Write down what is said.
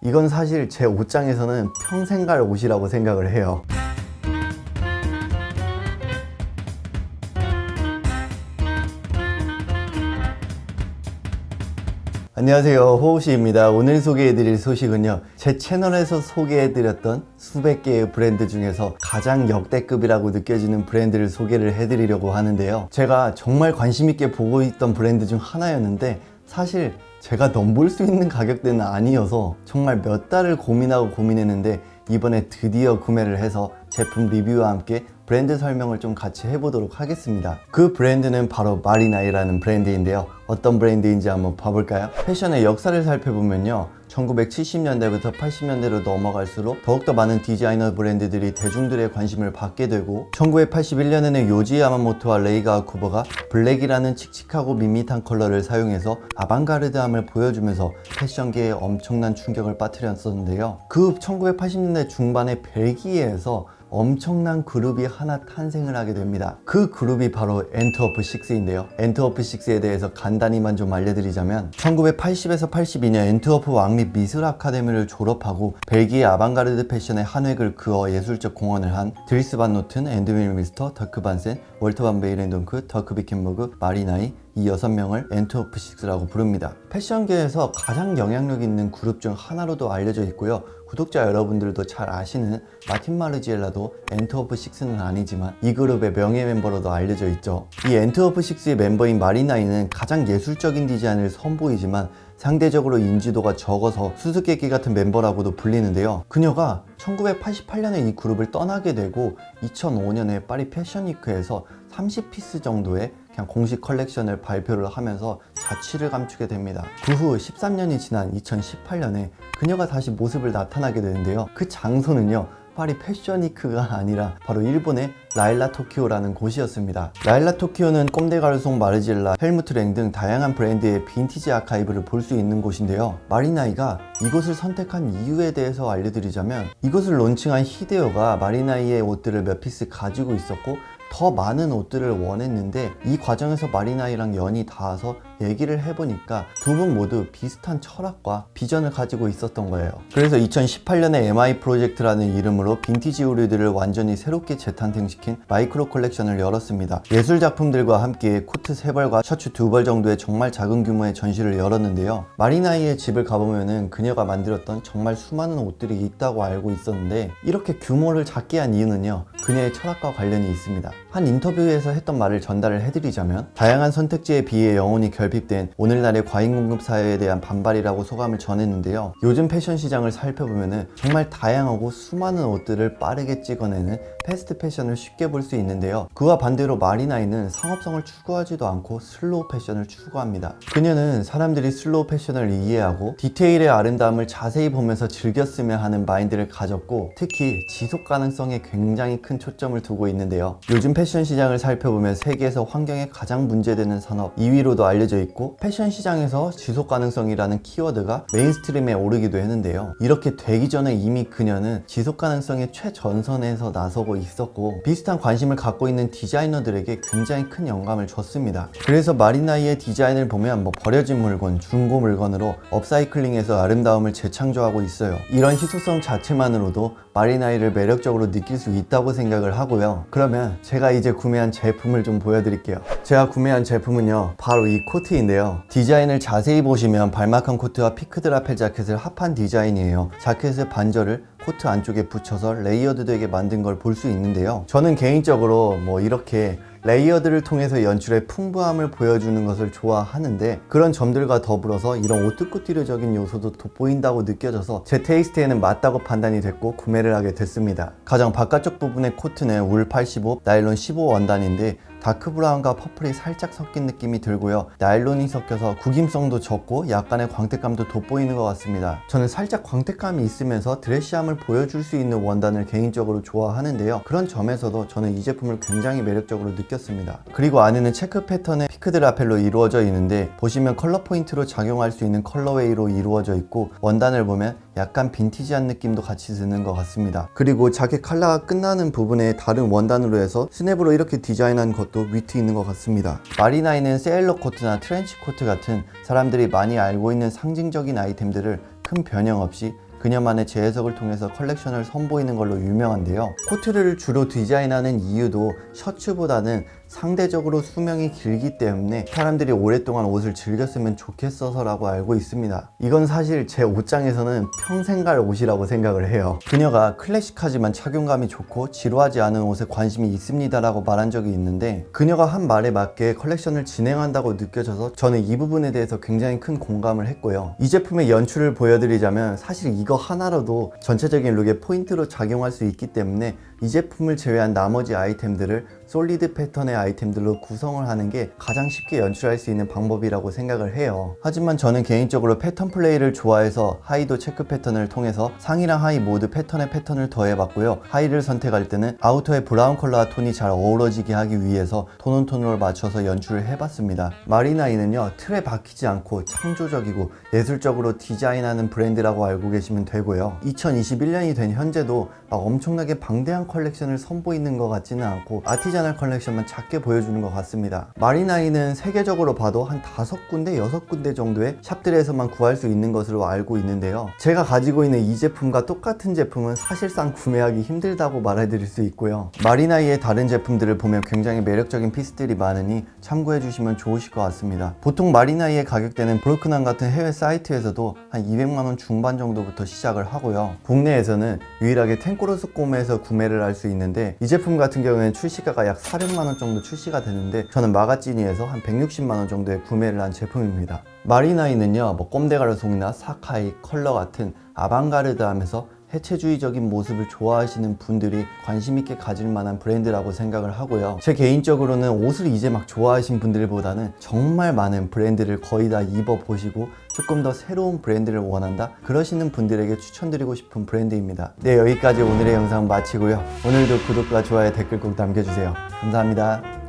이건 사실 제 옷장에서는 평생 갈 옷이라고 생각을 해요. 안녕하세요, 호우씨입니다. 오늘 소개해드릴 소식은요, 제 채널에서 소개해드렸던 수백 개의 브랜드 중에서 가장 역대급이라고 느껴지는 브랜드를 소개를 해드리려고 하는데요, 제가 정말 관심있게 보고 있던 브랜드 중 하나였는데 사실 제가 넘볼 수 있는 가격대는 아니어서 정말 몇 달을 고민하고 고민했는데 이번에 드디어 구매를 해서 제품 리뷰와 함께 브랜드 설명을 좀 같이 해보도록 하겠습니다. 그 브랜드는 바로 마리나이라는 브랜드인데요, 어떤 브랜드인지 한번 봐볼까요? 패션의 역사를 살펴보면요, 1970년대부터 80년대로 넘어갈수록 더욱더 많은 디자이너 브랜드들이 대중들의 관심을 받게 되고, 1981년에는 요지 야마모토와 레이가 쿠버가 블랙이라는 칙칙하고 밋밋한 컬러를 사용해서 아방가르드함을 보여주면서 패션계에 엄청난 충격을 빠뜨렸었는데요, 그 1980년대 중반에 벨기에에서 엄청난 그룹이 하나 탄생을 하게 됩니다. 그 그룹이 바로 엔트워프 6인데요, 엔트워프 6에 대해서 간단히만 좀 알려드리자면, 1980에서 82년 엔트워프 왕립 미술 아카데미를 졸업하고 벨기에 아방가르드 패션의 한 획을 그어 예술적 공헌을 한 드리스 반 노튼, 앤드윌 미스터, 더크 반센, 월터 반 베이렌동크, 더크 비켄버그, 마리나이, 이 6명을 엔트워프 6라고 부릅니다. 패션계에서 가장 영향력 있는 그룹 중 하나로도 알려져 있고요, 구독자 여러분들도 잘 아시는 마틴 마르지엘라도 엔트워프 6는 아니지만 이 그룹의 명예 멤버로도 알려져 있죠. 이 엔트워프 6의 멤버인 마리나이는 가장 예술적인 디자인을 선보이지만 상대적으로 인지도가 적어서 수수께끼 같은 멤버라고도 불리는데요, 그녀가 1988년에 이 그룹을 떠나게 되고 2005년에 파리 패션위크에서 30피스 정도의 그냥 공식 컬렉션을 발표를 하면서 자취를 감추게 됩니다. 그 후 13년이 지난 2018년에 그녀가 다시 모습을 나타나게 되는데요, 그 장소는요, 파리 패션위크가 아니라 바로 일본의 라일라 토키오라는 곳이었습니다. 라일라 토키오는 꼼데 가르송 마르지엘라, 헬무트 랭 등 다양한 브랜드의 빈티지 아카이브를 볼 수 있는 곳인데요, 마리나이가 이곳을 선택한 이유에 대해서 알려드리자면, 이곳을 론칭한 히데요가 마리나이의 옷들을 몇 피스 가지고 있었고 더 많은 옷들을 원했는데, 이 과정에서 마리나이랑 연이 닿아서 얘기를 해보니까 두 분 모두 비슷한 철학과 비전을 가지고 있었던 거예요. 그래서 2018년에 MI 프로젝트라는 이름으로 빈티지 의류들을 완전히 새롭게 재탄생시킨 마이크로 컬렉션을 열었습니다. 예술 작품들과 함께 코트 3벌과 셔츠 2벌 정도의 정말 작은 규모의 전시를 열었는데요, 마리나이의 집을 가보면은 그녀가 만들었던 정말 수많은 옷들이 있다고 알고 있었는데, 이렇게 규모를 작게 한 이유는요, 그녀의 철학과 관련이 있습니다. 한 인터뷰에서 했던 말을 전달을 해드리자면, 다양한 선택지에 비해 영혼이 결핍된 오늘날의 과잉 공급 사회에 대한 반발이라고 소감을 전했는데요, 요즘 패션 시장을 살펴보면 정말 다양하고 수많은 옷들을 빠르게 찍어내는 패스트 패션을 쉽게 볼 수 있는데요, 그와 반대로 마리나이는 상업성을 추구하지도 않고 슬로우 패션을 추구합니다. 그녀는 사람들이 슬로우 패션을 이해하고 디테일의 아름다움을 자세히 보면서 즐겼으면 하는 마인드를 가졌고, 특히 지속 가능성에 굉장히 큰 초점을 두고 있는데요, 요즘 패션 시장을 살펴보면 세계에서 환경에 가장 문제되는 산업 2위로도 알려져 있고, 패션 시장에서 지속 가능성이라는 키워드가 메인스트림에 오르기도 했는데요, 이렇게 되기 전에 이미 그녀는 지속 가능성의 최전선에서 나서고 있었고, 비슷한 관심을 갖고 있는 디자이너들에게 굉장히 큰 영감을 줬습니다. 그래서 마리나이의 디자인을 보면 버려진 물건, 중고 물건으로 업사이클링해서 아름다움을 재창조하고 있어요. 이런 희소성 자체만으로도 마리나이를 매력적으로 느낄 수 있다고 생각을 하고요. 그러면 제가 이제 구매한 제품을 좀 보여드릴게요. 제가 구매한 제품은요, 바로 이 코트인데요, 디자인을 자세히 보시면 발막한 코트와 피크드 라펠 자켓을 합한 디자인이에요. 자켓의 반절을 코트 안쪽에 붙여서 레이어드 되게 만든 걸 볼 수 있는데요, 저는 개인적으로 이렇게 레이어드를 통해서 연출의 풍부함을 보여주는 것을 좋아하는데, 그런 점들과 더불어서 이런 오뜨꾸띠르적인 요소도 돋보인다고 느껴져서 제 테이스트에는 맞다고 판단이 됐고 구매를 하게 됐습니다. 가장 바깥쪽 부분의 코트는 울 85, 나일론 15 원단인데 다크 브라운과 퍼플이 살짝 섞인 느낌이 들고요, 나일론이 섞여서 구김성도 적고 약간의 광택감도 돋보이는 것 같습니다. 저는 살짝 광택감이 있으면서 드레시함을 보여줄 수 있는 원단을 개인적으로 좋아하는데요, 그런 점에서도 저는 이 제품을 굉장히 매력적으로 느꼈습니다. 그리고 안에는 체크 패턴의 피크드 라펠로 이루어져 있는데, 보시면 컬러 포인트로 작용할 수 있는 컬러웨이로 이루어져 있고, 원단을 보면 약간 빈티지한 느낌도 같이 드는 것 같습니다. 그리고 자켓 컬러가 끝나는 부분에 다른 원단으로 해서 스냅으로 이렇게 디자인한 것도 위트 있는 것 같습니다. 마리나이는 세일러 코트나 트렌치 코트 같은 사람들이 많이 알고 있는 상징적인 아이템들을 큰 변형 없이 그녀만의 재해석을 통해서 컬렉션을 선보이는 걸로 유명한데요. 코트를 주로 디자인하는 이유도 셔츠보다는 상대적으로 수명이 길기 때문에 사람들이 오랫동안 옷을 즐겼으면 좋겠어서라고 알고 있습니다. 이건 사실 제 옷장에서는 평생 갈 옷이라고 생각을 해요. 그녀가 클래식하지만 착용감이 좋고 지루하지 않은 옷에 관심이 있습니다 라고 말한 적이 있는데, 그녀가 한 말에 맞게 컬렉션을 진행한다고 느껴져서 저는 이 부분에 대해서 굉장히 큰 공감을 했고요. 이 제품의 연출을 보여드리자면 사실 이거 하나로도 전체적인 룩에 포인트로 작용할 수 있기 때문에 이 제품을 제외한 나머지 아이템들을 솔리드 패턴의 아이템들로 구성을 하는 게 가장 쉽게 연출할 수 있는 방법이라고 생각을 해요. 하지만 저는 개인적으로 패턴 플레이를 좋아해서 하의도 체크 패턴을 통해서 상의랑 하의 모두 패턴에 패턴을 더해봤고요. 하의를 선택할 때는 아우터의 브라운 컬러와 톤이 잘 어우러지게 하기 위해서 톤온톤으로 맞춰서 연출을 해봤습니다. 마리나이는요, 틀에 박히지 않고 창조적이고 예술적으로 디자인하는 브랜드라고 알고 계시면 되고요. 2021년이 된 현재도 막 엄청나게 방대한 컬렉션을 선보이는 것 같지는 않고 아티자널 컬렉션만 작게 보여주는 것 같습니다. 마리나이는 세계적으로 봐도 한 5군데, 6군데 정도의 샵들에서만 구할 수 있는 것으로 알고 있는데요. 제가 가지고 있는 이 제품과 똑같은 제품은 사실상 구매하기 힘들다고 말해드릴 수 있고요. 마리나이의 다른 제품들을 보면 굉장히 매력적인 피스들이 많으니 참고해 주시면 좋으실 것 같습니다. 보통 마리나이의 가격대는 브로큰함 같은 해외 사이트에서도 한 200만원 중반 정도부터 시작을 하고요. 국내에서는 유일하게 탱코로스콤에서 구매를 할 수 있는데, 이 제품 같은 경우에는 출시가가 약 400만원 정도 출시가 되는데 저는 마가찌니에서 한 160만원 정도에 구매를 한 제품입니다. 마리나이는요, 꼼데가르송이나 사카이, 컬러 같은 아방가르드하면서 해체주의적인 모습을 좋아하시는 분들이 관심있게 가질 만한 브랜드라고 생각을 하고요. 제 개인적으로는 옷을 이제 막 좋아하신 분들보다는 정말 많은 브랜드를 거의 다 입어보시고 조금 더 새로운 브랜드를 원한다, 그러시는 분들에게 추천드리고 싶은 브랜드입니다. 네, 여기까지 오늘의 영상 마치고요. 오늘도 구독과 좋아요, 댓글 꼭 남겨주세요. 감사합니다.